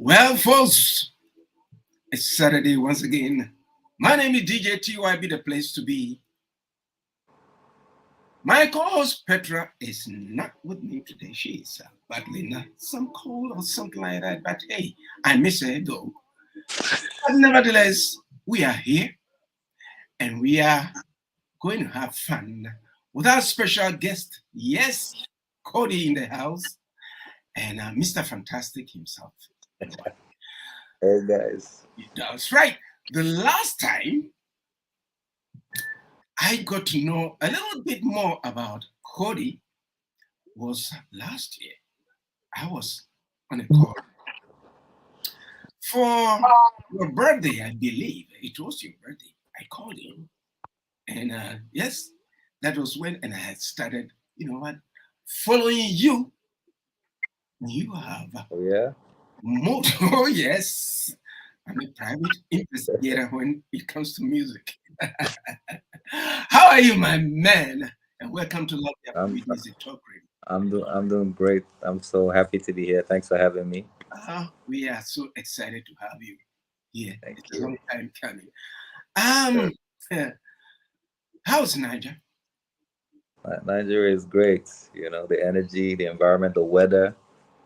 Well, folks, it's Saturday once again. My name is DJ TYB, the place to be. My co-host Petra is not with me today. She is battling some cold or something like that. But hey, I miss her though. But nevertheless, we are here and we are going to have fun with our special guest. Yes, KOHDEE in the house and Mr. Fantastic himself. Hey guys. That's right. The last time I got to know a little bit more about KOHDEE was last year. I was on a call for your birthday, I believe. It was your birthday. I called him. And yes, that was when, and I had started, you know what, following you. You have Oh yeah. moved. Oh, yes. I'm a private investigator when it comes to music. How are you, my man? And welcome to Love Your I'm Music Talk Radio. I'm doing great. I'm so happy to be here. Thanks for having me. We are so excited to have you here. Thank It's a you. long time coming. Sure. Uh, how's Niger? Nigeria is great. The energy, the environment, the weather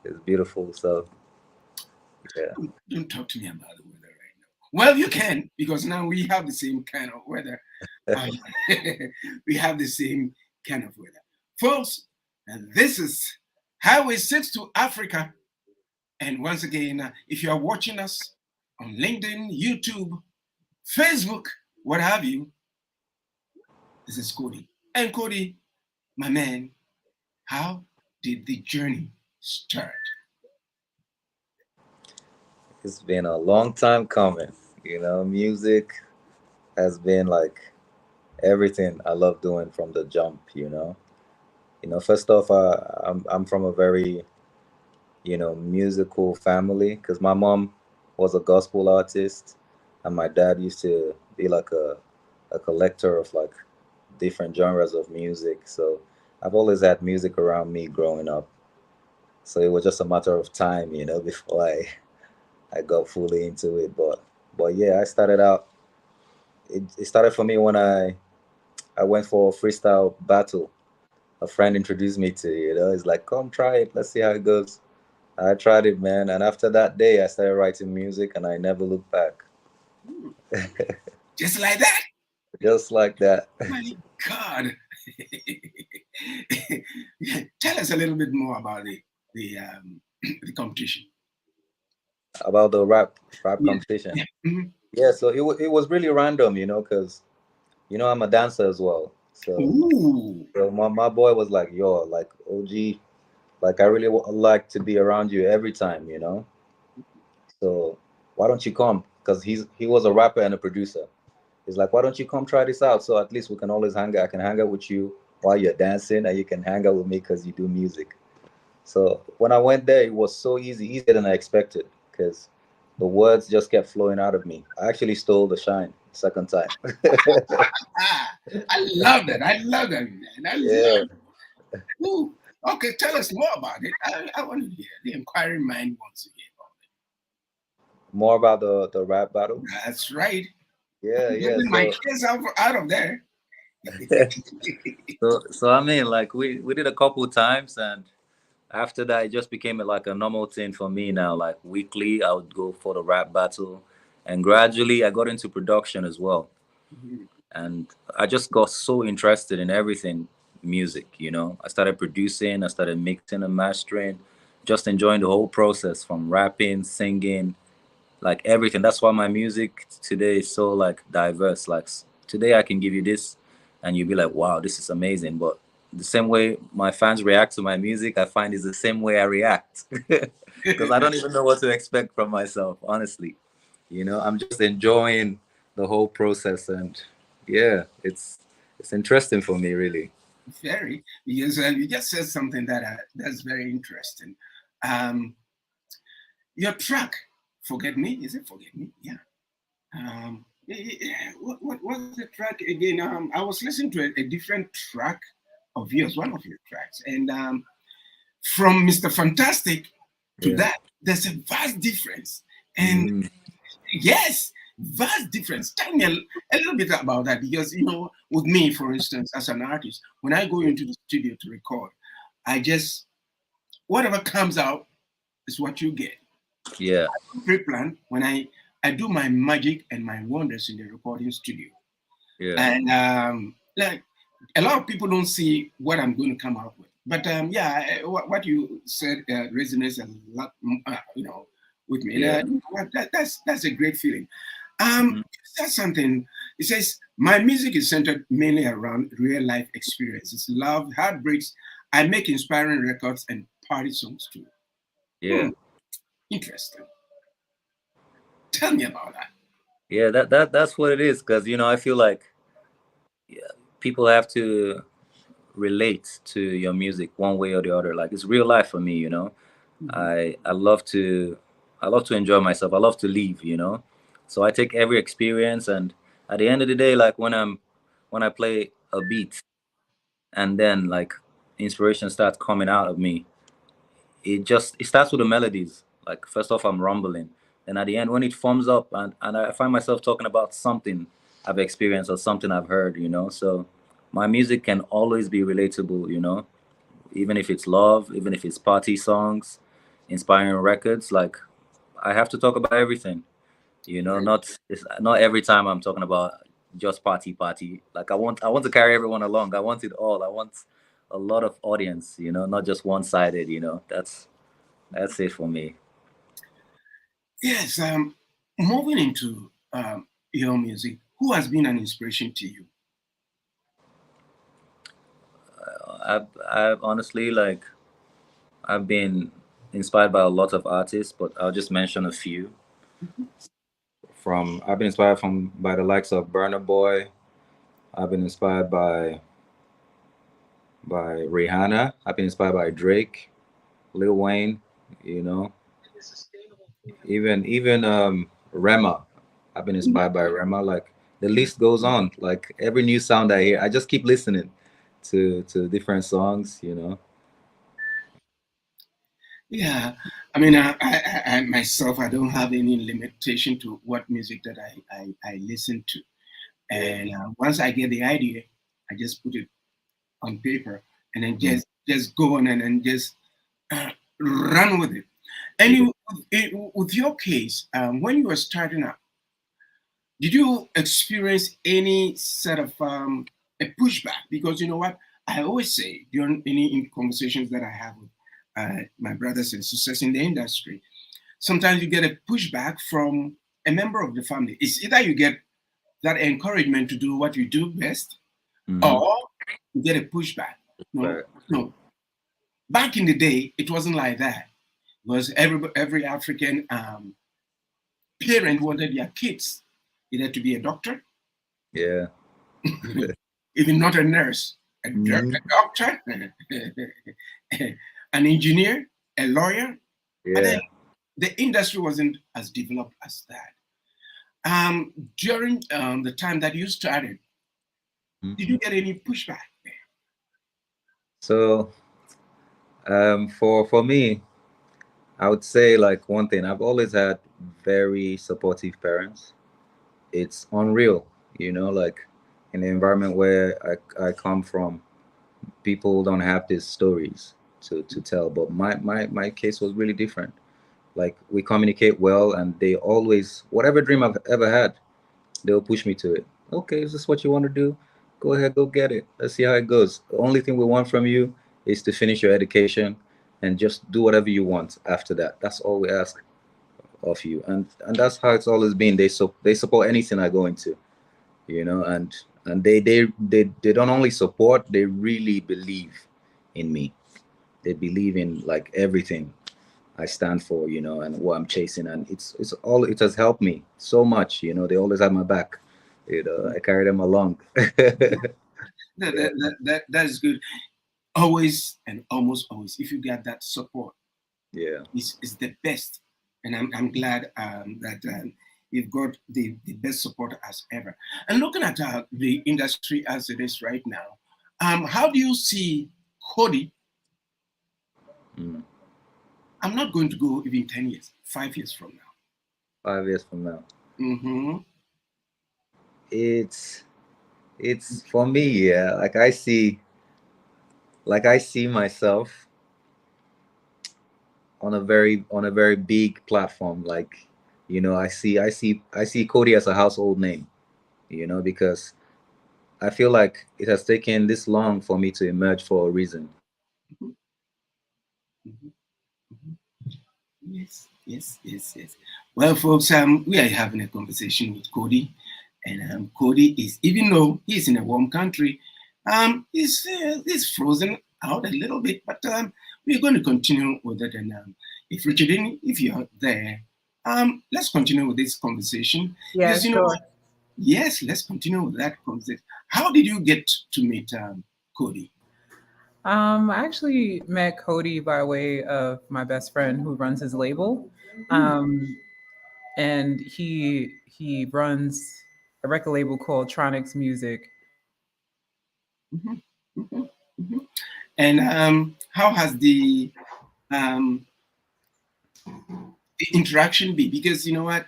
is beautiful. So yeah. Don't talk to me about the weather right now. Well, you can, because now we have the same kind of weather. Um, we have the same kind of weather. Folks, and this is Highway 6 to Africa. And once again, if you are watching us on LinkedIn, YouTube, Facebook, what have you, this is KOHDEE. And KOHDEE, my man, how did the journey start? It's been a long time coming. Music has been like everything I love doing from the jump. First off, I'm from a very musical family because my mom was a gospel artist and my dad used to be like a collector of like different genres of music. So I've always had music around me growing up. So it was just a matter of time, before I got fully into it. But yeah, I started out. It started for me when I went for a freestyle battle. A friend introduced me to it. He's like, "Come try it. Let's see how it goes." I tried it, man, and after that day, I started writing music, and I never looked back. Hmm. Just like that? Just like that. My God. Tell us a little bit more about the competition. About the rap Yeah. competition. Yeah. Mhm. Yeah, so it was really random, because I'm a dancer as well. So Ooh. so my boy was like, "Yo, like OG, like I really like to be around you every time. So why don't you come? Because he was a rapper and a producer. He's like, why don't you come try this out? So at least we can always hang out. I can hang out with you while you're dancing, and you can hang out with me because you do music. So when I went there, it was so easy, easier than I expected, because the words just kept flowing out of me. I actually stole the shine second time. Ah, I love that. I love that, man. I Yeah, love it. Ooh. Okay, tell us more about it. I want to hear. The inquiring mind wants to hear about more about the rap battle. it. That's right. Yeah, I'm yeah. getting my kids out of there. So I mean, like we did a couple times, and after that, it just became like a normal thing for me now. Like weekly, I would go for the rap battle, and gradually, I got into production as well. Mhm. And I just got so interested in everything music. I started producing, I started mixing and mastering, just enjoying the whole process from rapping, singing, like everything. That's why my music today is so like diverse. Like today I can give you this and you'll be like, wow, this is amazing. But the same way my fans react to my music, I find is the same way I react. Because I don't even know what to expect from myself, honestly. I'm just enjoying the whole process, and yeah, it's interesting for me, really. Very, because you just said something that's very interesting. Um, your track, "Forget Me," is it "Forget Me"? Yeah. What was the track again? I was listening to a different track of yours, one of your tracks, and from Mr. Fantastic to Yeah. that. there's a vast difference. And Mm. yes, vast difference. Tell me a little bit about that, because with me, for instance, as an artist, when I go into the studio to record, I just whatever comes out is what you get. Yeah. Pre-plan when I do my magic and my wonders in the recording studio, Yeah. and like a lot of people don't see what I'm going to come out with. But yeah, what you said resonates a lot, with me. Yeah. And that's a great feeling. Mhm. That's something. It says my music is centered mainly around real life experiences, love, heartbreaks. I make inspiring records and party songs too. Hmm, Yeah. interesting. Tell me about that. Yeah. That's what it is. Because I feel like people have to relate to your music one way or the other. Like it's real life for me. Mhm. I love to enjoy myself. I love to live. So I take every experience, and at the end of the day, like when I play a beat and then like inspiration starts coming out of me, it starts with the melodies. Like first off I'm rumbling. Then at the end when it forms up and I find myself talking about something I've experienced or something I've heard. So my music can always be relatable. Even if it's love, even if it's party songs, inspiring records, like I have to talk about everything. Not every time I'm talking about just party. Like I want to carry everyone along. I want it all. I want a lot of audience, not just one-sided. That's it for me. Yes, moving into your music, who has been an inspiration to you? I've honestly like I've been inspired by a lot of artists, but I'll just mention a few. I've been inspired from by the likes of Burna Boy. I've been inspired by Rihanna. I've been inspired by Drake, Lil Wayne. You know, even Rema. I've been inspired by Rema. Like the list goes on. Like every new sound I hear, I just keep listening to different songs. Yeah, I mean, I myself, I don't have any limitation to what music that I listen to. Yeah. And once I get the idea, I just put it on paper and then Mm. just go on and then just uh, run with it. And Yeah. with your case, when you were starting out, did you experience any sort of a pushback? Because you know what, I always say during any conversations that I have with my brothers and sisters in the industry, sometimes you get a pushback from a member of the family. It's either you get that encouragement to do what you do best, Mm-hmm. or you get a pushback. No, Right. no. Back in the day, it wasn't like that. Because every African parent wanted their kids either to be a doctor, Yeah. even not a nurse, Hmm. a doctor, an engineer, a lawyer. But then Yeah. the industry wasn't as developed as that. During the time that you started, did Mhm. you get any pushback there? So for me, I would say like one thing. I've always had very supportive parents. It's unreal, like in the environment where I come from, people don't have these stories to tell. But my case was really different. Like we communicate well, and they always whatever dream I've ever had, they'll push me to it. Okay, is this what you want to do? Go ahead, go get it. Let's see how it goes. The only thing we want from you is to finish your education and just do whatever you want after that. That's all we ask of you. And that's how it's always been. They support anything I go into, and they don't only support, they really believe in me. They believe in like everything I stand for, and what I'm chasing, and it has helped me so much. They always have my back. I carry them along. Yeah, That is good. Always and almost always, if you get that support, yeah. is the best. And I'm glad that you've got the best support as ever. And looking at the industry as it is right now, how do you see KOHDEE Mm. I'm not going to go even 10 years, 5 years from now. 5 years from now. Mm-hmm. It's it's for me, yeah. Like I see myself on a very big platform. Like, I see KOHDEE as a household name, because I feel like it has taken this long for me to emerge for a reason. Mm-hmm. Mm-hmm. Mm-hmm. Yes, yes, yes, yes. Well, folks, we are having a conversation with KOHDEE, and KOHDEE is, even though he's in a warm country, he's frozen out a little bit, but we're going to continue with it. And if Richardine, if you're there, let's continue with this conversation Yeah, because sure. yes, let's continue with that conversation. How did you get to meet KOHDEE? I actually met KOHDEE by way of my best friend who runs his label. Mm, And he runs a record label called Tronics Music. mhm, mhm, mhm. And how has um, the interaction be? Because you know what,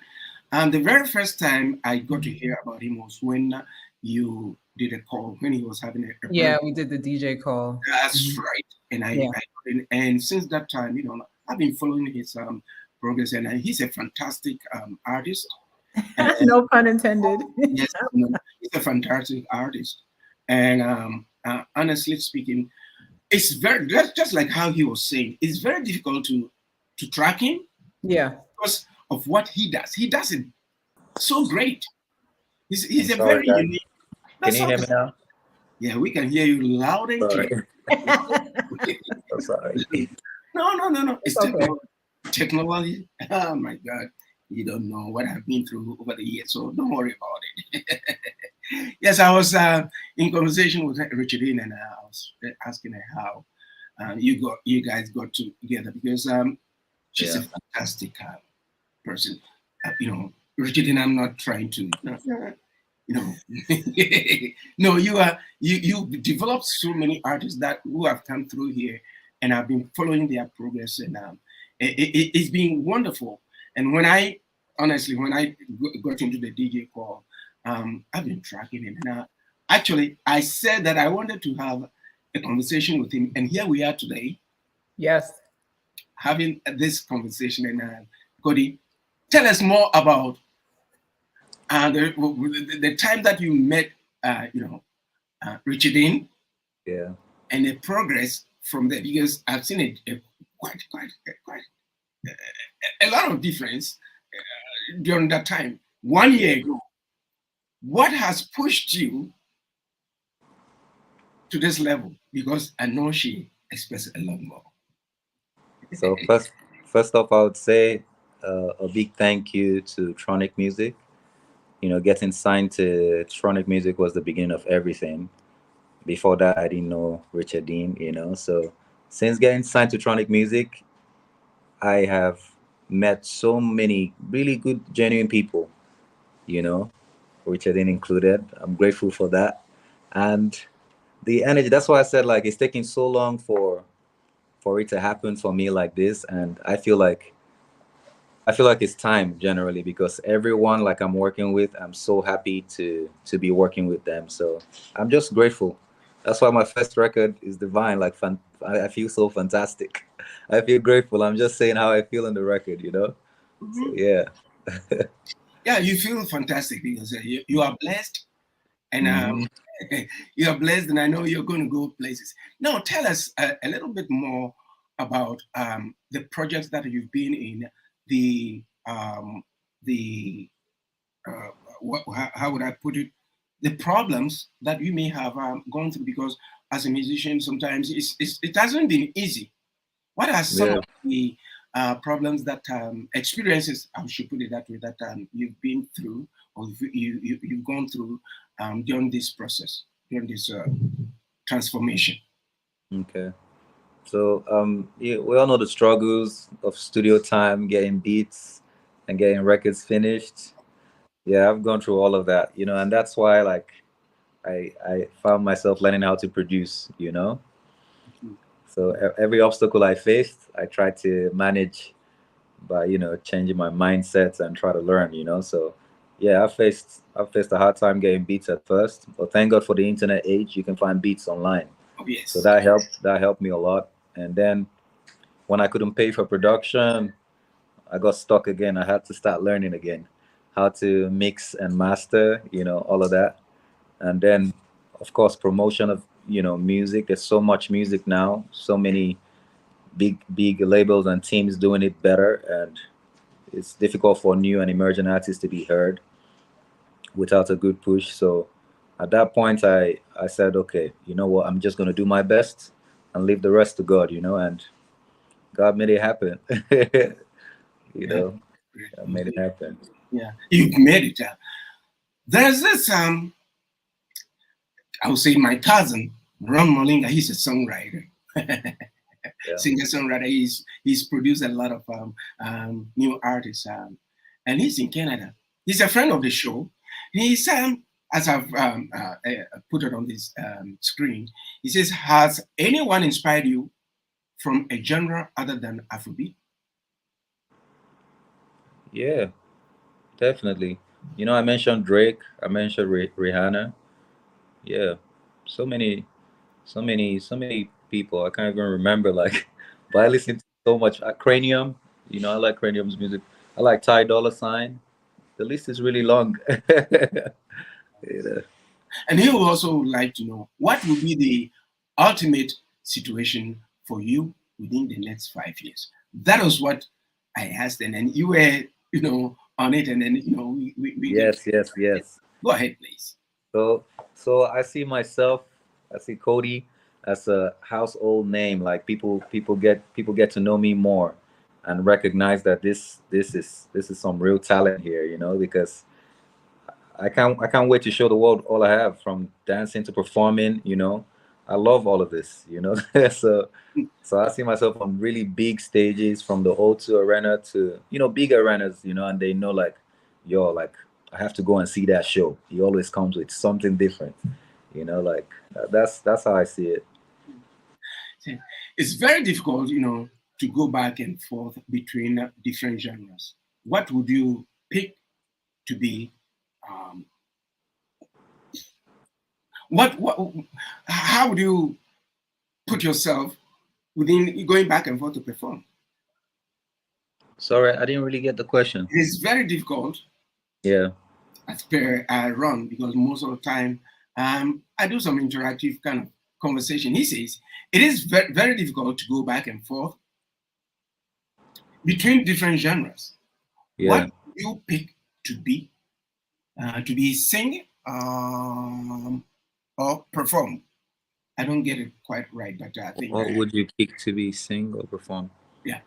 the very first time I got to hear about him was when you did a call when he was having a birthday. Yeah, we did the DJ call. That's Mhm. right. And Yeah. and since that time, I've been following his progress, and he's a fantastic artist. And No pun intended. yes, he's a fantastic artist. And honestly speaking, it's very just like how he was saying. It's very difficult to track him Yeah. because of what he does. He does it so great. I'm He's a sorry, very guys. unique. Can That's you all. hear me now? Yeah, we can hear you loud and clear. Sorry. I'm sorry. No, no, no, no. It's It's okay. technology. Oh my God. You don't know what I've been through over the years, so don't worry about it. Yes, I was in conversation with Richardine, and I was asking her how you guys got together because she's a Yeah. fantastic person. Richardine, I'm not trying to, you know, no, you developed so many artists that who have come through here, and I've been following their progress, and it's been wonderful. And when I got into the DJ call, I've been tracking him, and actually, I said that I wanted to have a conversation with him, and here we are today Yes. having this conversation. And KOHDEE, tell us more about the time that you met, Richardine, Yeah. and the progress from there, because I've seen quite a lot of difference during that time. 1 year ago, what has pushed you to this level? Because I know she expects a lot more. So first off, I would say a big thank you to Tronic Music. Getting signed to Tronic Music was the beginning of everything. Before that, I didn't know Richard Dean. So since getting signed to Tronic Music, I have met so many really good, genuine people. You know, Richard Dean included. I'm grateful for that, and the energy. That's why I said like it's taking so long for it to happen for me like this, and I feel like it's time generally because everyone like I'm working with, I'm so happy to be working with them. So I'm just grateful. That's why my first record is divine. Like I feel so fantastic. I feel grateful. I'm just saying how I feel in the record. So Mhm. yeah. Yeah, you feel fantastic because you are blessed, and Hmm. you are blessed, and I know you're going to go places. Now, tell us a little bit more about the projects that you've been in, the the how would I put it, the problems that you may have gone through, because as a musician, sometimes it hasn't been easy. What are some Yeah. of the problems that experiences, I should put it that way, that you've been through, or you've gone through during this process, during this transformation? Okay. So yeah, we all know the struggles of studio time, getting beats and getting records finished. Yeah, I've gone through all of that, and that's why like I found myself learning how to produce. So every obstacle I faced, I tried to manage by changing my mindset and try to learn. So yeah, I faced a hard time getting beats at first, but thank God for the internet age. You can find beats online, Oh, so yes. that helped me a lot. And then when I couldn't pay for production, I got stuck again. I had to start learning again how to mix and master, all of that. And then of course promotion of music. There's so much music now, so many big labels and teams doing it better, and it's difficult for new and emerging artists to be heard without a good push. So at that point, I said, okay, you know what? I'm just gonna do my best and leave the rest to God, and God made it happen. you Yeah. know, God made it happen. Yeah. You've made it. There's this I would say my cousin, Ron Molinga, he's a songwriter. Yeah. Singer-songwriter. He's produced a lot of new artists, and he's in Canada. He's a friend of the show. He's as I've put it on this screen. He says, "Has anyone inspired you from a genre other than Afrobeat?" Yeah, definitely. I mentioned Drake. I mentioned Rihanna. Yeah, so many, so many people. I can't even remember. Like, but I listen to so much. Cranium. I like Cranium's music. I like Ty Dolla Sign. The list is really long. Yeah. And he would also like to know what would be the ultimate situation for you within the next 5 years. That was what I asked, and then you were, on it, and then we get Yes, yes, yes. go ahead, please. So, so I see KOHDEE as a household name. Like people get to know me more and recognize that this is some real talent here. Because I can't wait to show the world all I have, from dancing to performing. I love all of this. So I see myself on really big stages, from the O2 Arena to big arenas. And they know, like, yo, like, I have to go and see that show. He always comes with something different. Like, that's how I see it. It's very difficult, to go back and forth between different genres. What would you pick to be? Um, what? How would you put yourself within going back and forth to perform? Sorry, I didn't really get the question. It is very difficult Yeah. as per run, because most of the time I do some interactive kind of conversation. He says it is very, very difficult to go back and forth between different genres. What Yeah. do you pick to be? To be sing or perform? I don't get it quite right, but I think What would you pick to be, sing or perform? yeah,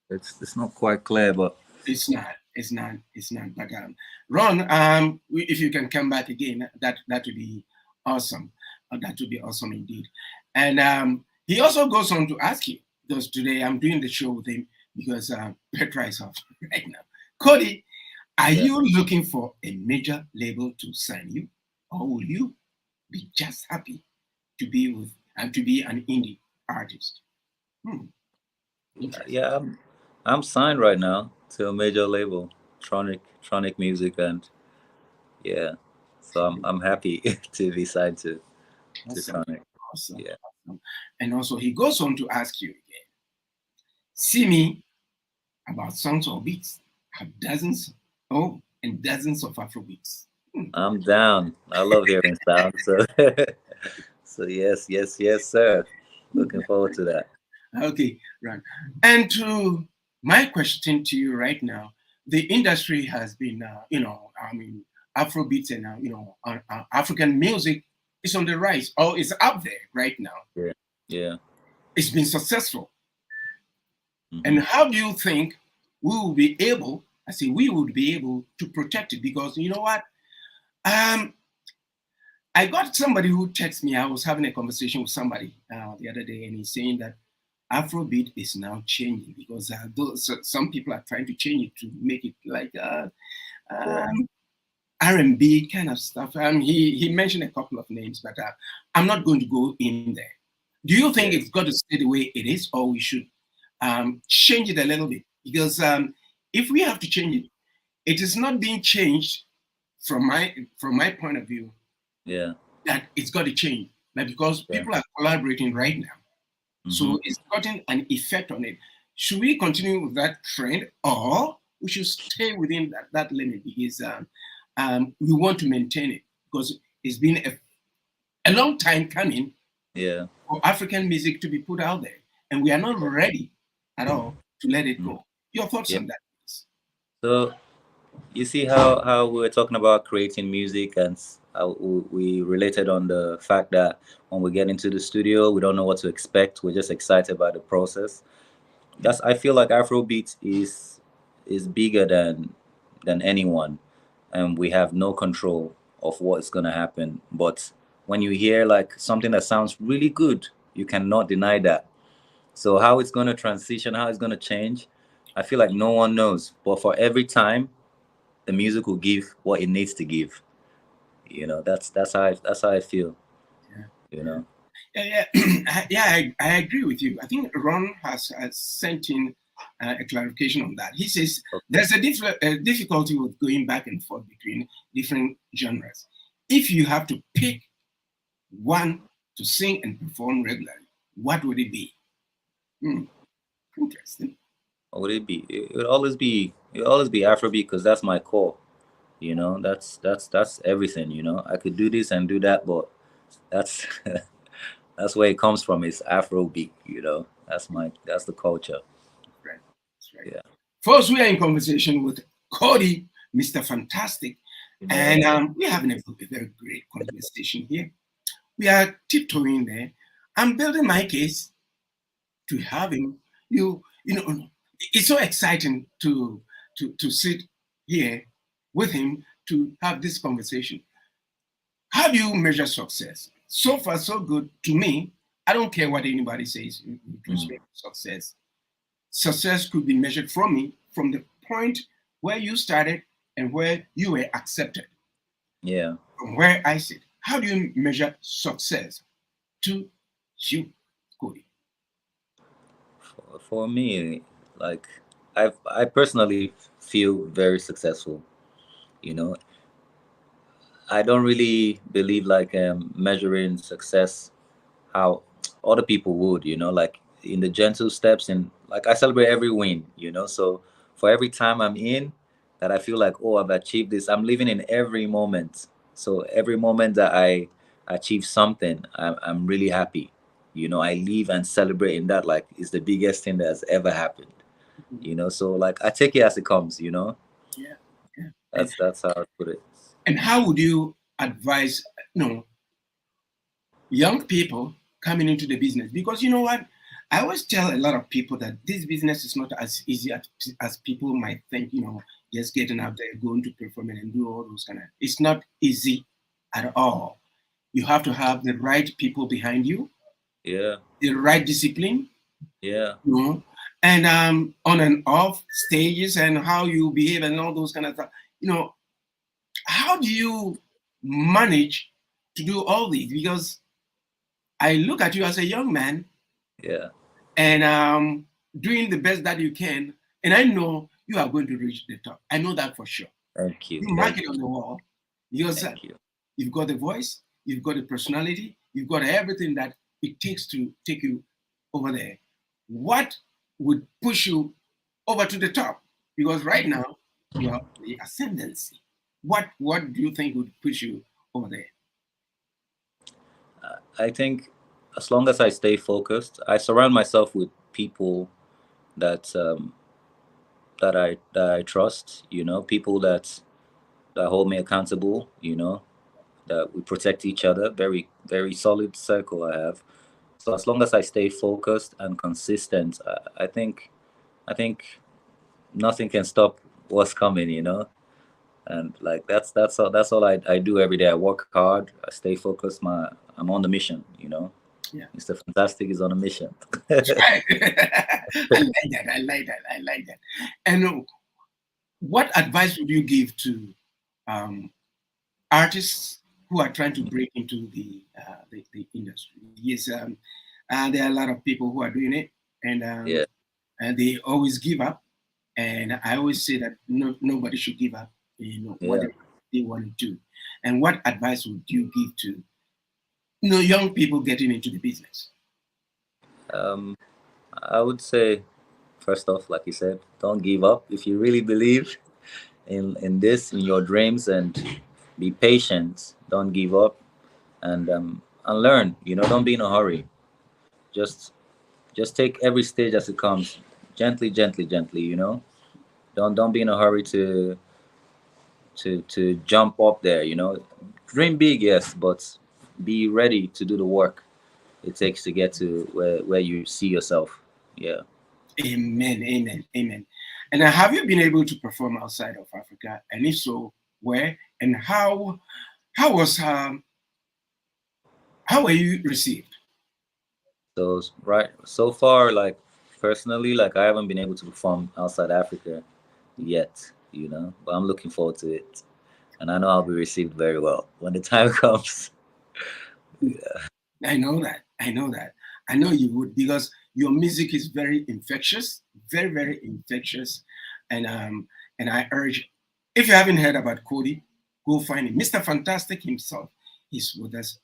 It's not quite clear, but it's not. It's not. It's not. But Ron, if you can come back again, that would be awesome. That would be awesome indeed. And he also goes on to ask you, because today I'm doing the show with him because Petra is off right now. KOHDEE, are yeah. you looking for a major label to sign you, or will you be just happy to be with and to be an indie artist? Hmm, interesting. Yeah, I'm signed right now to a major label, Tronic Music, and yeah, so I'm happy to be signed to Awesome. Tronic. Awesome. Yeah. Awesome. And also, he goes on to ask you again, see me about songs or beats. Have dozens, and dozens of Afro beats. I'm down. I love hearing sound. So so yes, yes, yes, sir. Looking forward to that. Okay, right. And to my question to you right now, the industry has been, Afrobeats and, African music is on the rise, or is up there right now. Yeah. Yeah. It's been successful. Hmm. And how do you think we will be able, I say we would be able to protect it? Because you know what? Um, I got somebody who texted me. I was having a conversation with somebody the other day, and he's saying that Afrobeat is now changing because some people are trying to change it to make it like Yeah. R&B kind of stuff. He mentioned a couple of names, but I'm not going to go in there. Do you think Yeah. it's got to stay the way it is, or we should change it a little bit? Because if we have to change it, it is not being changed from my point of view Yeah. that it's got to change. But because Yeah. people are collaborating right now, Mm-hmm. so it's gotten an effect on it. Should we continue with that trend, or we should stay within that limit because we want to maintain it because it's been a long time coming Yeah. for African music to be put out there, and we are not ready at all to let it Mm. go. Your thoughts Yeah. on that, please? So you see how we were talking about creating music, and how we related on the fact that when we get into the studio, we don't know what to expect. We're just excited by the process. That's I feel like Afrobeat is bigger than anyone, and we have no control of what's gonna happen. But when you hear like something that sounds really good, you cannot deny that. So how it's gonna transition, how it's gonna change, I feel like no one knows. But for every time, the music will give what it needs to give. That's how I feel. Yeah, You yeah. know. Yeah, yeah, I agree with you. I think Ron has sent in a clarification on that. He says there's a difficulty with going back and forth between different genres. If you have to pick one to sing and perform regularly, what would it be? Hmm, interesting. What would it be? It would always be Afrobeat because that's my core. That's everything. I could do this and do that, but that's that's where it comes from. It's Afrobeat. That's the culture. Right. That's right. Yeah. First, we are in conversation with KOHDEE, Mr. Fantastic, and we're having a very great conversation here. We are tiptoeing there. I'm building my case to have him. You know, it's so exciting to sit here with him to have this conversation. How do you measure success? So far, so good to me. I don't care what anybody says with Mm. respect to success. Success could be measured from me from the point where you started and where you were accepted. Yeah. From where I sit, how do you measure success to you, Cody? For me, like I personally feel very successful. You know, I don't really believe like measuring success how other people would, like in the gentle steps, and like I celebrate every win, so for every time I'm in that I feel like, oh, I've achieved this, I'm living in every moment. So every moment that I achieve something, I'm really happy. I live and celebrate in that, like it's the biggest thing that's ever happened. So like I take it as it comes. Yeah, yeah. That's how I put it. And how would you advise, young people coming into the business? Because you know what? I always tell a lot of people that this business is not as easy as people might think, just getting out there, going to perform and do all those kind of, it's not easy at all. You have to have the right people behind you, Yeah. the right discipline, Yeah. and on and off stages and how you behave and all those kind of stuff. How do you manage to do all these? Because I look at you as a young man Yeah. and doing the best that you can, and I know you are going to reach the top. I know that for sure. Thank you. You mark Thank it you. on the wall because Thank you. you've got the voice, you've got the personality, you've got everything that it takes to take you over there. What would push you over to the top? Because right now you are the ascendancy. What do you think would push you over there? I think as long as I stay focused, I surround myself with people that that I trust. People that hold me accountable. That we protect each other. Very very solid circle I have. So as long as I stay focused and consistent, I think nothing can stop what's coming. And like that's all I do every day. I work hard. I stay focused. I'm on the mission. Yeah. Mr. Fantastic is on a mission. That's right. I like that. I like that. I like that. And what advice would you give to um, artists who are trying to break into the industry? Yes, There are a lot of people who are doing it, Yeah. and they always give up. And I always say that nobody should give up, what Yeah. they want to do. And what advice would you give to young people getting into the business? Um, I would say, first off, like you said, don't give up. If you really believe in this, in your dreams, and be patient. Don't give up, and learn. Don't be in a hurry. Just just take every stage as it comes, gently, gently, gently. Don't be in a hurry to jump up there. Dream big, yes, but be ready to do the work it takes to get to where you see yourself. Yeah. Amen, amen, amen. And have you been able to perform outside of Africa? And if so, where and how? How was how were you received? So right so far, like personally, like I haven't been able to perform outside Africa yet, but I'm looking forward to it, and I know I'll be received very well when the time comes. I know that. I know that. I know you would because your music is very infectious, very, very infectious. And I urge, if you haven't heard about KOHDEE, go find him. Mr. Fantastic himself is with us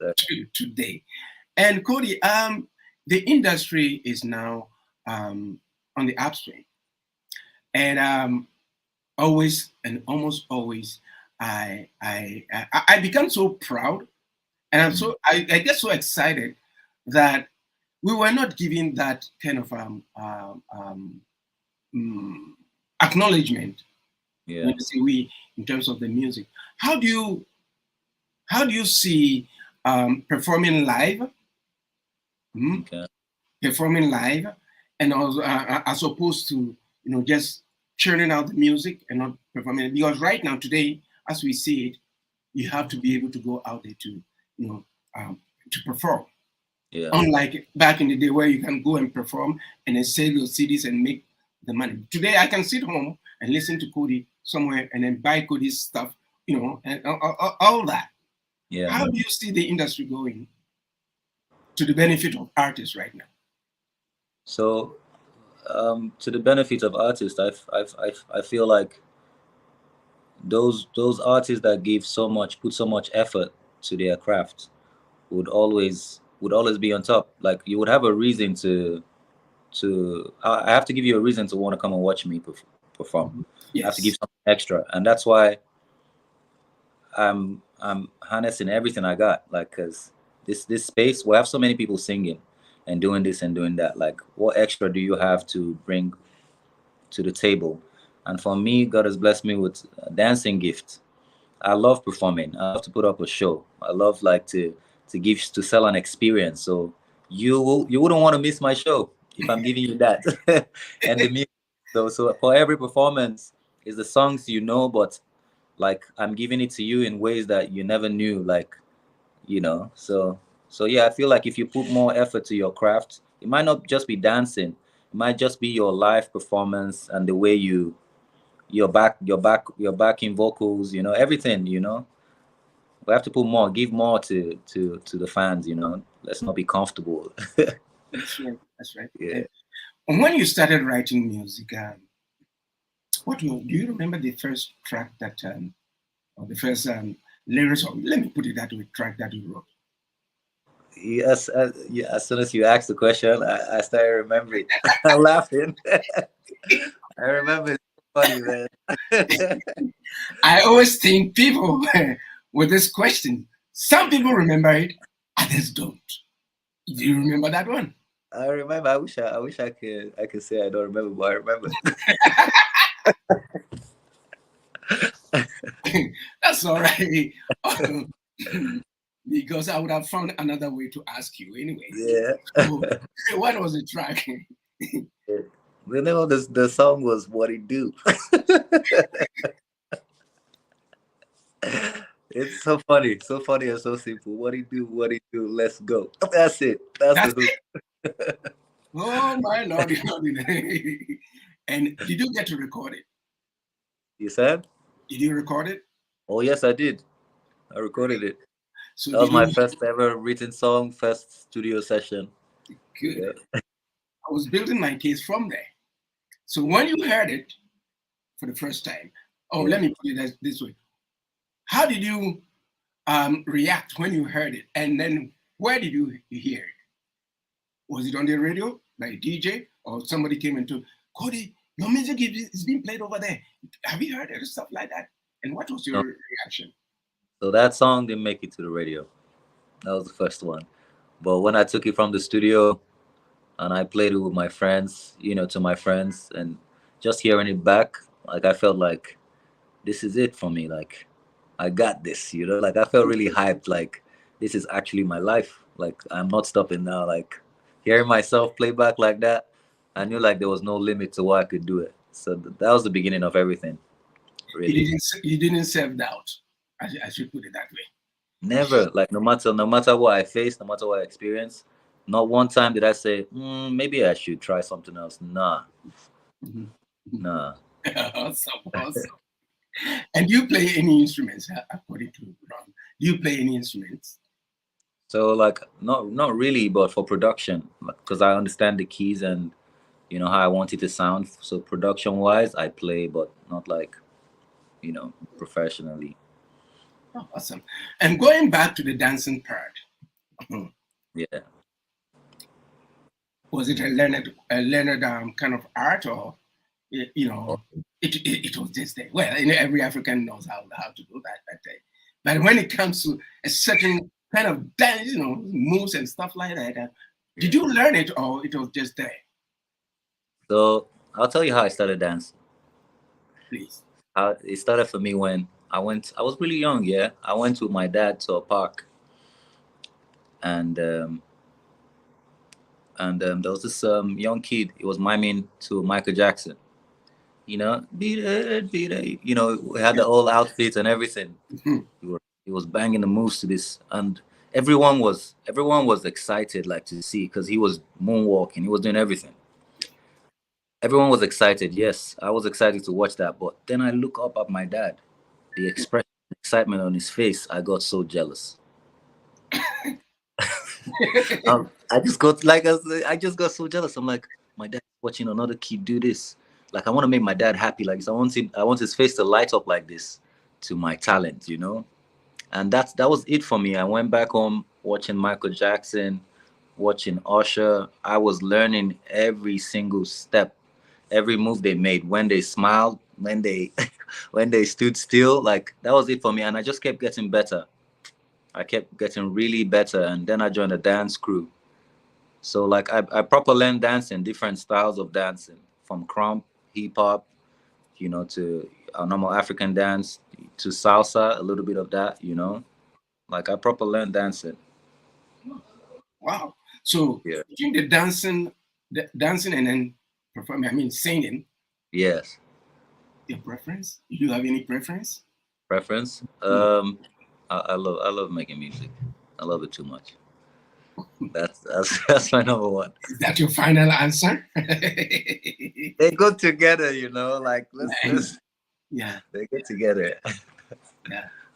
today. And KOHDEE, the industry is now on the upswing. And always and almost always I become so proud, and I get so excited that we were not given that kind of acknowledgement Yeah. when you say we in terms of the music. How do you see performing live? Okay. Performing live, and also as opposed to just churning out the music and not performing it. Because right now today, as we see it, you have to be able to go out there to to perform. Yeah. Unlike back in the day where you can go and perform and then sell your CDs and make the money. Today I can sit home and listen to KOHDEE somewhere and then buy KOHDEE's stuff, and all that. Yeah. How do you see the industry going to the benefit of artists right now? So, to the benefit of artists, I feel like those artists that put so much effort to their craft would always be on top. Like you would have a reason I have to give you a reason to want to come and watch me perform. I have to give Yes. something extra, and that's why I'm harnessing everything I got. Like, cause this space, we have so many people singing and doing this and doing that. Like, what extra do you have to bring to the table? And for me, God has blessed me with a dancing gift. I love performing. I love to put up a show. I love like to sell an experience. So you wouldn't want to miss my show if I'm giving you that. And the music. So for every performance is the songs but like I'm giving it to you in ways that you never knew. Like so yeah, I feel like if you put more effort to your craft, it might not just be dancing. It might just be your live performance and the way your backing vocals, everything. We have to give more to the fans. Let's not be comfortable. That's right. That's right. Yeah. And when you started writing music, do you remember the first track that, or the first lyrics, or let me put it that way, track that you wrote? Yes, yeah, as soon as you asked the question, I started remembering. I'm laughing. I remember. It's funny, man. I always think people with this question, some people remember it, others don't. Do you remember that one? I remember. I wish I could say I don't remember, but I remember. That's all right. Because I would have found another way to ask you anyway. Yeah. So, what was the track? The name of the song was "What It Do." It's so funny, and so simple. What it do, what it do. Let's go. That's it. That's That's the it. Oh my Lord! And did you get to record it? You said? Did you record it? Oh yes, I did. I recorded it. So That was did my you? first ever written song, first studio session. Good. Yeah. I was building my case from there. So when you heard it for the first time, let me put it this way. How did you react when you heard it? And then where did you hear it? Was it on the radio by a DJ or somebody came into, KOHDEE, your music is being played over there. Have you heard it? Stuff like that. And what was your No. reaction? So that song didn't make it to the radio. That was the first one. But when I took it from the studio and I played it with my friends, to my friends, and just hearing it back, like I felt like this is it for me. Like I got this, like I felt really hyped. Like this is actually my life. Like I'm not stopping now. Like hearing myself play back like that, I knew like there was no limit to what I could do it. So that was the beginning of everything, really. You didn't self-doubt. I should put it that way. Never. Like no matter what I face, no matter what I experience, not one time did I say, maybe I should try something else. Nah. Mm-hmm. Nah. Awesome. And do you play any instruments, according to Ron? Do you play any instruments? So like not really, but for production, because I understand the keys and how I want it to sound. So production wise, I play, but not like professionally. Oh, awesome. And going back to the dancing part, Yeah. was it a learned kind of art, or it was just there? Well, every African knows how to do that day. But when it comes to a certain kind of dance, moves and stuff like that, did you learn it, or it was just there? So I'll tell you how I started dancing. Please. It started for me when I was really young. Yeah, I went with my dad to a park, and there was this young kid. He was miming to Michael Jackson. Beat it, beat it. We had the old outfits and everything. Mm-hmm. He was banging the moves to this, and everyone was excited, like to see, because he was moonwalking. He was doing everything. Everyone was excited. Yes, I was excited to watch that. But then I look up at my dad, the excitement on his face. I got so jealous. I just got so jealous. I'm like, my dad's watching another kid do this. Like I want to make my dad happy. Like I want his face to light up like this to my talent, And that was it for me. I went back home watching Michael Jackson, watching Usher. I was learning every single step, every move they made, when they smiled, when they when they stood still. Like that was it for me. And I just kept getting better. I kept getting really better. And then I joined a dance crew. So like I proper learned dancing, different styles of dancing, from crump, hip hop, to a normal African dance, to salsa, a little bit of that, Like I proper learned dancing. Wow. So Yeah. between the dancing and then performing, singing. Yes. Your preference? Do you have any preference? Preference? I love making music. I love it too much. That's my number one. Is that your final answer? They go together, Like let's yeah. they go together.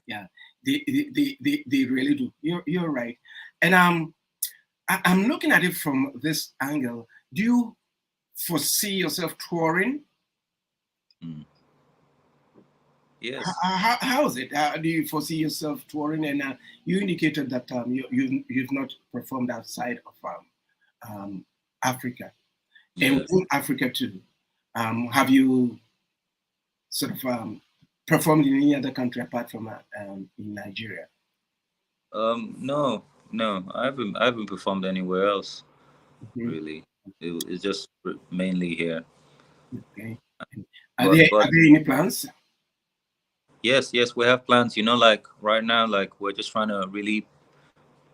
Yeah. They really do. You're right. And I'm looking at it from this angle. Do you foresee yourself touring? Yes. How is it? Do you foresee yourself touring? And you indicated that you've not performed outside of Africa. Yes. And in Africa too, have you sort of performed in any other country apart from in Nigeria? No, I haven't performed anywhere else. Mm-hmm. Really. It's just mainly here. Okay. Are there any plans? Yes, we have plans. Like right now, like we're just trying to really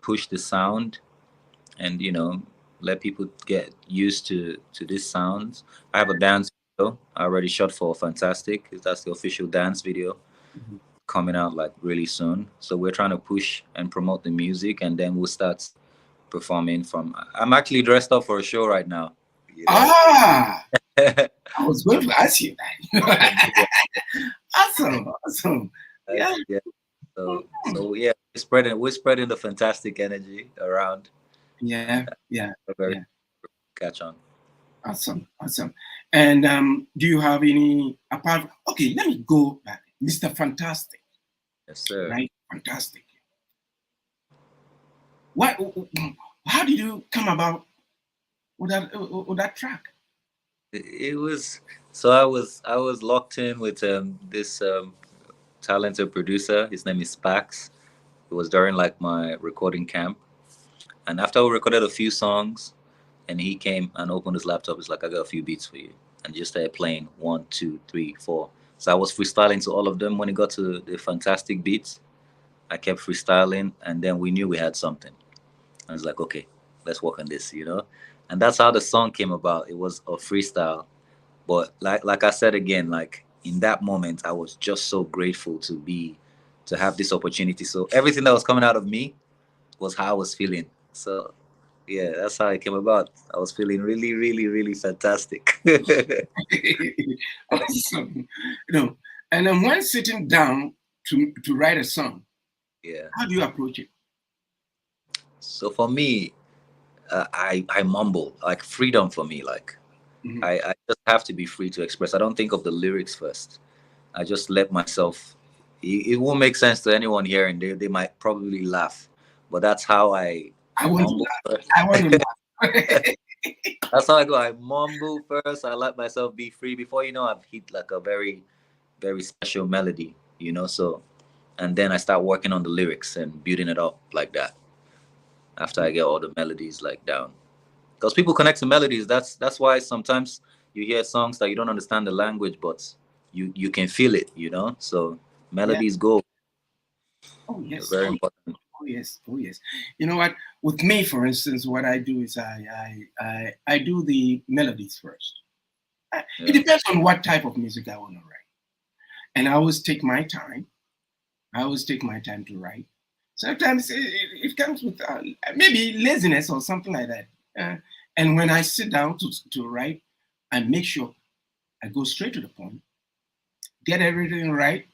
push the sound, and let people get used to this sound. I have a dance video I already shot for Fantastic. That's the official dance video, coming out like really soon. So we're trying to push and promote the music, and then we'll start performing from. I'm actually dressed up for a show right now. I was going to ask you that. Awesome. Yeah. So yeah, we're spreading the fantastic energy around. Yeah, yeah, Very yeah. catch on. Awesome, awesome. And do you have any apart? Okay, let me go back. Mr. Fantastic, Yes, sir. right? Fantastic. What? How did you come about with that track? It was so I was locked in with this talented producer. His name is Spax. It was during like my recording camp, and after we recorded a few songs, and he came and opened his laptop. He's like, "I got a few beats for you," and just started playing 1, 2, 3, 4. So I was freestyling to all of them. When it got to the fantastic beats, I kept freestyling, and then we knew we had something. I was like, "Okay, let's work on this," you know. And that's how the song came about. It was a freestyle. But like I said again, like in that moment, I was just so grateful to have this opportunity. So everything that was coming out of me was how I was feeling. So yeah, that's how it came about. I was feeling really, really, really fantastic. Awesome. And then when sitting down to write a song, Yeah. how do you approach it? So for me, I mumble like freedom for me. Like Mhm. I just have to be free to express. I don't think of the lyrics first. I just let myself. It won't make sense to anyone here, and they might probably laugh. But that's how I I want to mumble laugh. first. I want to laugh. That's how I go. I mumble first. I let myself be free. Before you know, I've hit like a very very special melody. So and then I start working on the lyrics and building it up like that. After I get all the melodies like down, because people connect to melodies. That's why sometimes you hear songs that you don't understand the language, but you can feel it. So Yeah. melodies go. Oh They're yes. very Oh, important. oh yes. Oh yes. You know what? With me, for instance, what I do is I do the melodies first. It Yeah. depends on what type of music I want to write, and I always take my time. I always take my time to write. Sometimes it comes with maybe laziness or something like that. And when I sit down to write, I make sure I go straight to the point, get everything right,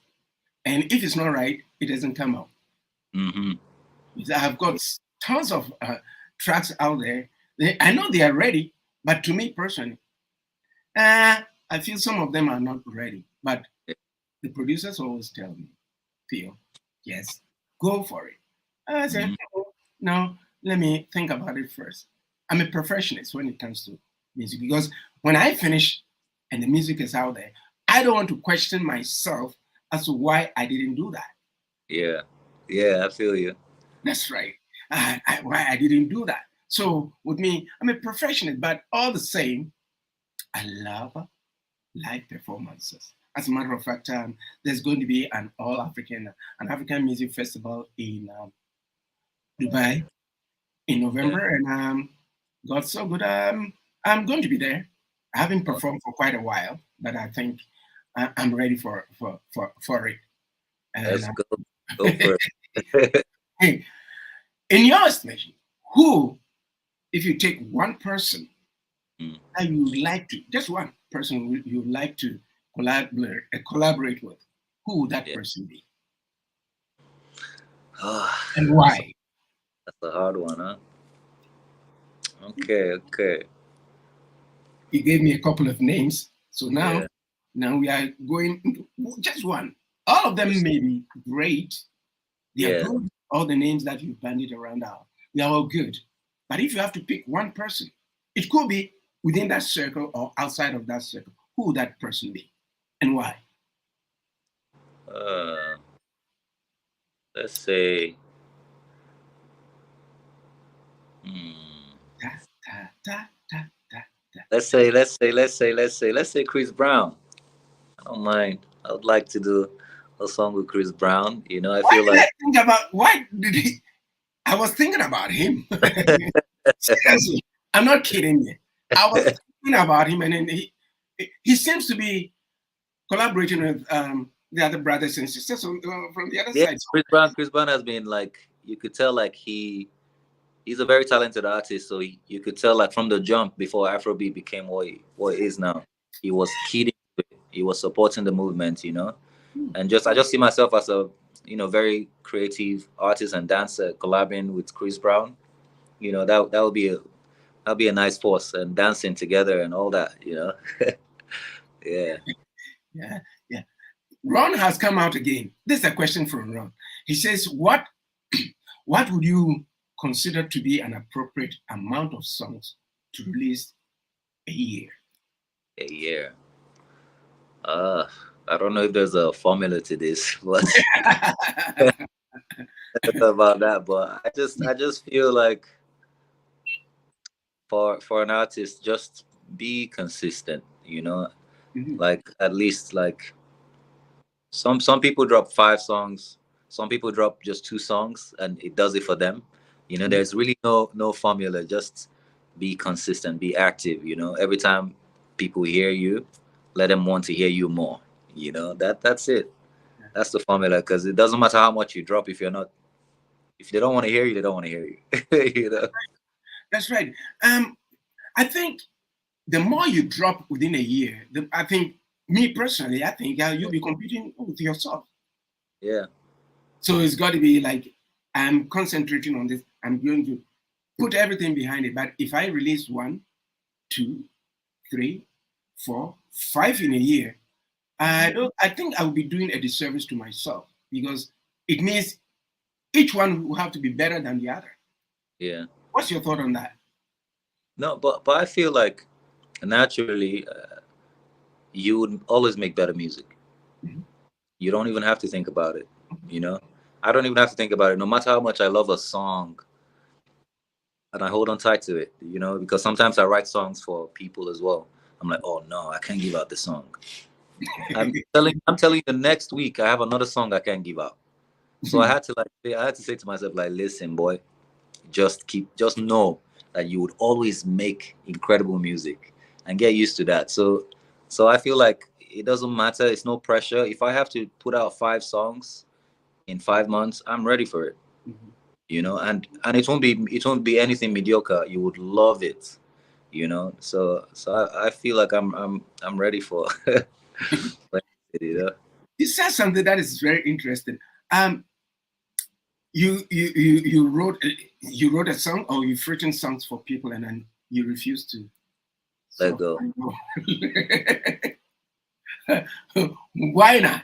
and if it's not right, it doesn't come out. Mm-hmm. I've got tons of tracks out there. I know they are ready, but to me personally, I feel some of them are not ready. But the producers always tell me, Theo, yes, go for it. I said, Mm-hmm. "Oh, no, let me think about it first." I'm a perfectionist when it comes to music because when I finish and the music is out there, I don't want to question myself as to why I didn't do that. Yeah. Yeah. I feel you. That's right. Why I didn't do that. So with me, I'm a perfectionist, but all the same, I love live performances. As a matter of fact, there's going to be an African music festival in Dubai in Yeah. November, and got so good. I'm going to be there. I haven't Oh, performed for quite a while, but I think I'm ready for it. And let's go. Go for it. hey, in your estimation, who, if you take one person Mm. that you would like to, just one person you would like to collaborate with, who would that Yeah. person be, Ah, and that's why? that's a hard one, huh? Okay. Okay. He gave me a couple of names, so now Yeah. now we are going into just one. All of them Just may be great. They are yeah. good. All the names that you've bandied around they are all good. But if you have to pick one person, it could be within that circle or outside of that circle. Who would that person be, and why? Uh, let's say. Hmm. Ta, ta, ta, ta, ta, ta. Let's say Chris Brown. I don't mind. I would like to do a song with Chris Brown. I Why feel did I like think about? Why did he? I was thinking about him. Seriously, I'm not kidding you. I was thinking about him, and then he seems to be collaborating with the other brothers and sisters from the other yeah, side. Chris Brown has been like you could tell like he's a very talented artist. So you could tell like from the jump before Afrobeat became what it is now. He was keyed into it. He was supporting the movement. And I just see myself as a very creative artist and dancer collabing with Chris Brown. you know, that would be a nice force, and dancing together and all that, you know. Yeah. Yeah, yeah. Ron has come out again. This is a question from Ron. He says, what would you consider to be an appropriate amount of songs to release a year? A year. I don't know if there's a formula to this, but about that. But I just feel like for an artist, just be consistent. You know, Mhm, like at least like some people drop 5 songs, some people drop just 2 songs, and it does it for them. You know, mhm. there's really no formula. Just be consistent, be active. You know, every time people hear you, let them want to hear you more. You know, that's it. That's the formula, because it doesn't matter how much you drop if you're not, if they don't want to hear you, they don't want to hear you. You know. That's right. I think the more you drop within a year, I think, me personally, I think you'll be competing with yourself. Yeah. So it's got to be like, I'm concentrating on this. I'm going to put everything behind it. But if I release 1, 2, 3, 4, 5 in a year, I think I will be doing a disservice to myself, because it means each one will have to be better than the other. Yeah. What's your thought on that? No, but I feel like naturally you would always make better music. Mhm. You don't even have to think about it. You know, I don't even have to think about it. No matter how much I love a song, and I hold on tight to it. You know, because sometimes I write songs for people as well. I'm like, oh no, I can't give out this song. I'm telling you, the next week I have another song I can't give out. So I had to say to myself, like, listen, boy, just know that you would always make incredible music, and get used to that. So I feel like it doesn't matter. It's no pressure. If I have to put out 5 songs in 5 months, I'm ready for it. Mhm. You know, and it won't be anything mediocre. You would love it. You know, so I feel like I'm ready for. You know. You said something that is very interesting. Um, you wrote a song, or you've written songs for people, and then you refuse to Let sort go. of why not?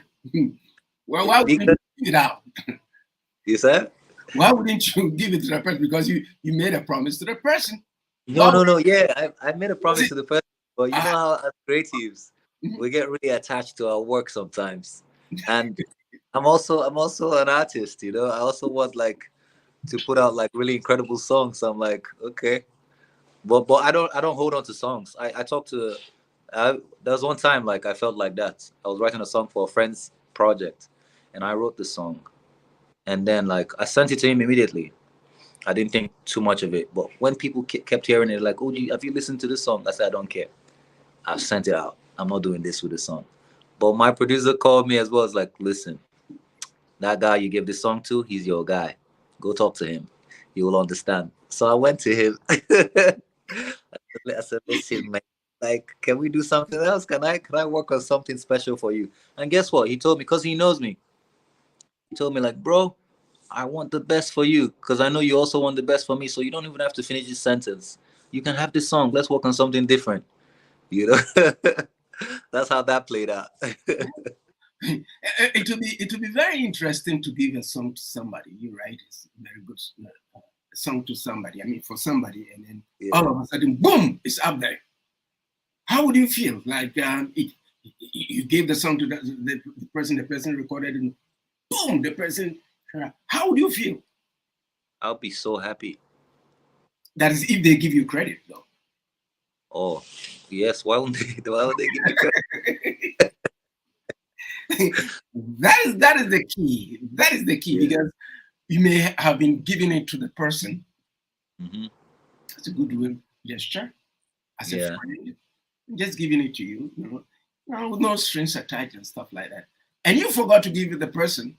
Well, why wouldn't Because you give it out? you said. Why wouldn't you give it to the person? Because you made a promise to the person. No, Why no, no. Yeah, I made a was promise it? to the person, but you know Ah, how as creatives mhm. we get really attached to our work sometimes, and I'm also an artist. You know, I also want like to put out like really incredible songs. So I'm like, okay, but I don't hold on to songs. I talk to. There was one time like I felt like that. I was writing a song for a friend's project, and I wrote the song, and then like I sent it to him immediately. I didn't think too much of it, but when people kept hearing it, like, "Oh, have you listened to this song?" I said, "I don't care. I've sent it out. I'm not doing this with the song." But my producer called me as well. It's like, "Listen, that guy you gave this song to, he's your guy. Go talk to him. He will understand." So I went to him. I said, "Listen, man, like, can we do something else? Can I work on something special for you?" And guess what? He told me, because he knows me. He told me like, "Bro, I want the best for you because I know you also want the best for me. So you don't even have to finish this sentence. You can have this song. Let's work on something different." You know, that's how that played out. It will be very interesting to give a song to somebody. You write a very good song to somebody. I mean, for somebody, and then all Yeah. of a sudden, boom, it's up there. How would you feel? Like, you gave the song to the person, the person recorded, and boom, the person. How would you feel? I'll be so happy. That is if they give you credit, though. Oh, yes. Why would they give me credit? That is the key. That is the key, Yeah. because you may have been giving it to the person Hmm. as a goodwill gesture, as a Yeah. friend, just giving it to you, with no strings attached and stuff like that. And you forgot to give it the person.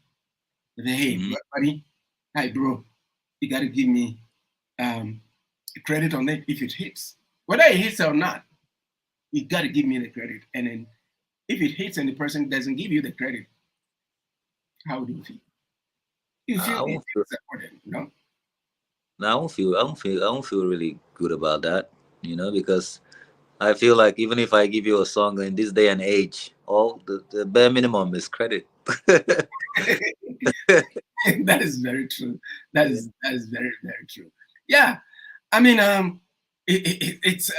Hey, Hmm. buddy, hi, bro, you got to give me um, credit on it if it hits. Whether it hits or not, you got to give me the credit. And then if it hits and the person doesn't give you the credit, how do you feel? You feel I you won't feel. feel supported, no? No, I don't feel really good about that, because I feel like even if I give you a song in this day and age, all the bare minimum is credit. That is very true. Yeah. That is very very true. Yeah, I mean, it's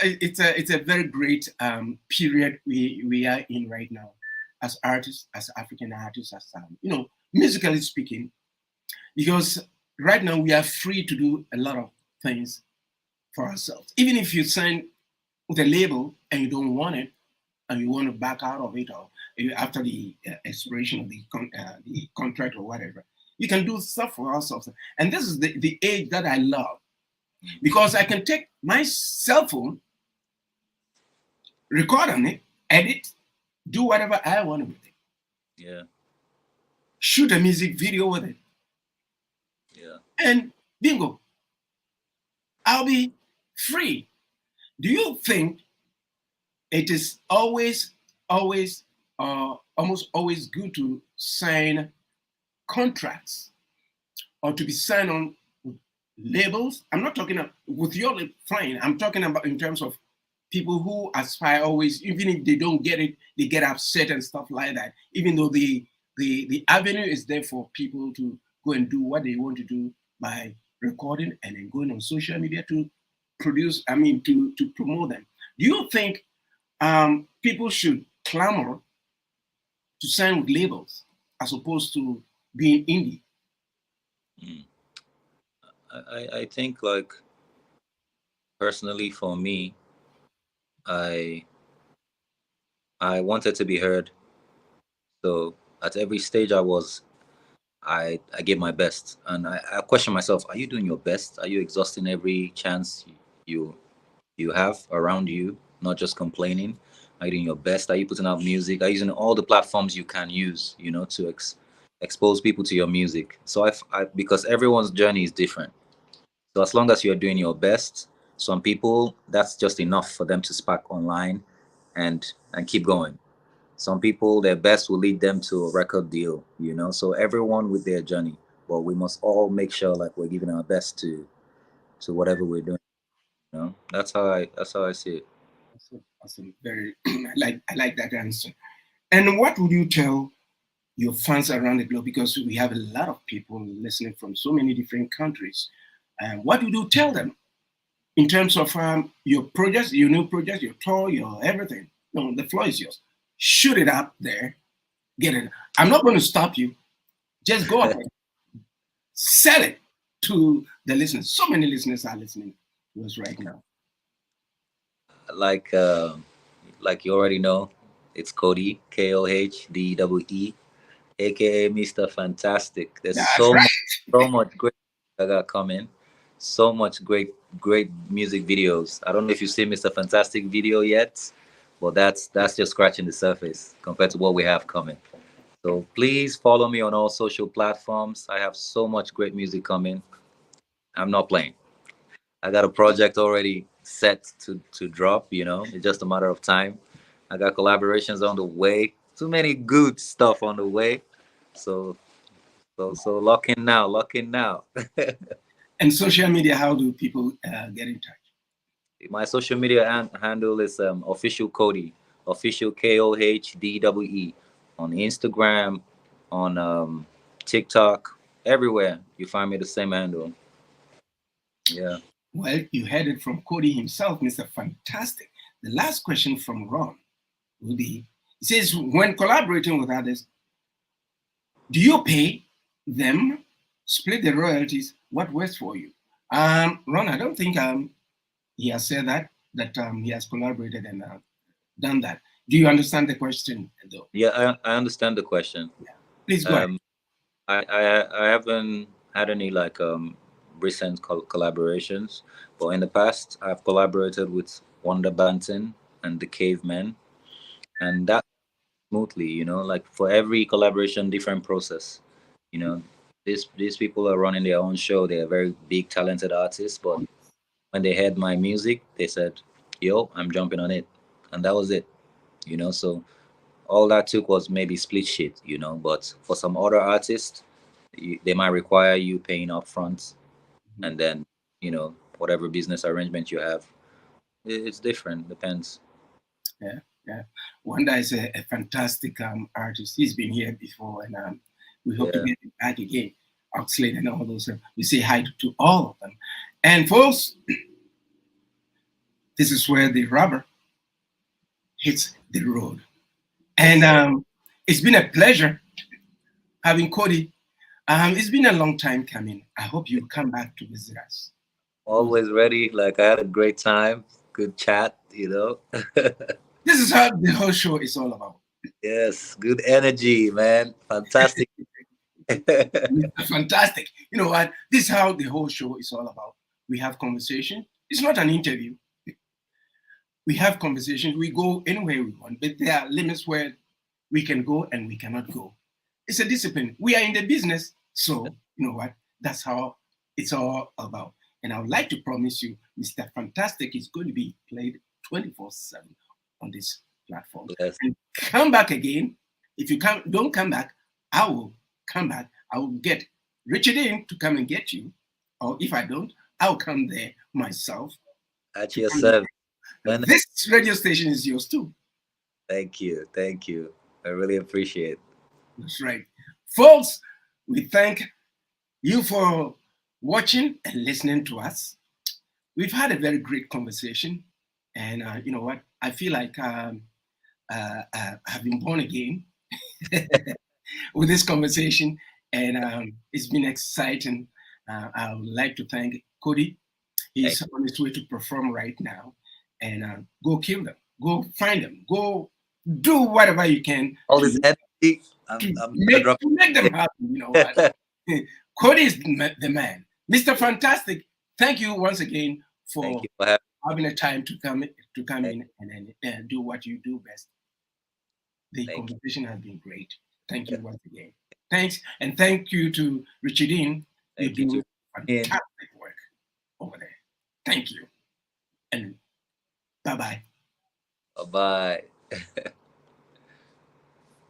a very great period we are in right now, as artists, as African artists, as musically speaking, because right now we are free to do a lot of things for ourselves. Even if you sign with a label and you don't want it, and you want to back out of it, or after the expiration of the contract or whatever, you can do stuff for ourselves. And this is the age that I love, because I can take my cell phone, record on it, edit, do whatever I want with it, Yeah. shoot a music video with it, Yeah. and bingo, I'll be free. Do you think it is almost always good to sign contracts or to be signed on with labels? I'm not talking about with your fine. I'm talking about in terms of people who aspire always, even if they don't get it, they get upset and stuff like that. Even though the avenue is there for people to go and do what they want to do by recording and then going on social media to produce, I mean, to promote them. Do you think people should clamor to sign with labels as opposed to being indie? Mm. I think, like, personally for me, I I wanted to be heard. So at every stage I gave my best, and I question myself: Are you doing your best? Are you exhausting every chance you you have around you? Not just complaining. Are you doing your best? Are you putting out music? Are you using all the platforms you can use, to expose people to your music? So because everyone's journey is different. So as long as you're doing your best, some people, that's just enough for them to spark online and keep going. Some people, their best will lead them to a record deal. So everyone with their journey, but we must all make sure like we're giving our best to whatever we're doing. That's how I see it. Awesome, awesome. Very, I like that answer. And what would you tell your fans around the globe? Because we have a lot of people listening from so many different countries. What would you tell them in terms of your projects, your new projects, your tour, your everything? No, the floor is yours. Shoot it up there. Get it. I'm not going to stop you. Just go ahead. Sell it to the listeners. So many listeners are listening to us right now. Like like you already know, it's Cody, KOHDEE, aka Mr. Fantastic. There's That's right. so much great that got coming. So much great music videos. I don't know if you see Mr. Fantastic video yet, but that's just scratching the surface compared to what we have coming. So please follow me on all social platforms. I have so much great music coming. I'm not playing. I got a project already set to drop. It's just a matter of time. I got collaborations on the way. Too many good stuff on the way. So so lock in now. Lock in now. And social media, how do people get in touch? My social media handle is official Cody, official KOHDEE on Instagram, on TikTok, everywhere. You find me the same handle. Yeah. Well, you heard it from Cody himself, Mr. Fantastic. The last question from Ron will be, he says, when collaborating with others, do you pay them, split the royalties? What works for you? Ron, I don't think he has said that he has collaborated and done that. Do you understand the question, though? Yeah, I understand the question. Yeah. Please go ahead. Um, I haven't had any like recent collaborations, but in the past I've collaborated with Wonder Banton and the Cavemen, and that smoothly. Like for every collaboration, different process. You know, these people are running their own show. They are very big, talented artists, but when they heard my music, they said, "Yo, I'm jumping on it," and that was it. So all that took was maybe split shit. But for some other artists, they might require you paying up front, and then you know, whatever business arrangement you have. It's different. Depends. Yeah, yeah. Wanda is a fantastic artist. He's been here before, and we hope to Yeah. get him back again. Oxlade and all those. We say hi to all of them. And folks, this is where the rubber hits the road. And it's been a pleasure having KOHDEE. It's been a long time coming. I hope you come back to visit us. Always ready. Like I had a great time. Good chat, you know. This is how the whole show is all about. Yes, good energy, man. Fantastic. Fantastic. You know what? This is how the whole show is all about. We have conversation. It's not an interview. We have conversations. We go anywhere we want, but there are limits where we can go and we cannot go. It's a discipline. We are in the business, so you know what? That's how it's all about. And I would like to promise you, Mr. Fantastic is going to be played 24/7 on this platform. Yes. And come back again. If you don't come back, I will come back. I will get Richard in to come and get you. Or if I don't, I'll come there myself. At your service. This radio station is yours too. Thank you. Thank you. I really appreciate it. That's right. Folks, we thank you for watching and listening to us. We've had a very great conversation. And you know what? I feel like I've been born again with this conversation. And it's been exciting. I would like to thank KOHDEE. He's on his way to perform right now. And go kill them. Go find them. Go do whatever you can. All this energy. To make them happy, you know what? KOHDEE is the man. Mr. Fantastic, thank you once again for having a time to come in and do what you do best. The conversation has been great. Thank you once again. Thanks, and thank you to Richardine. You do fantastic work over there. Thank you. And bye-bye. Bye-bye.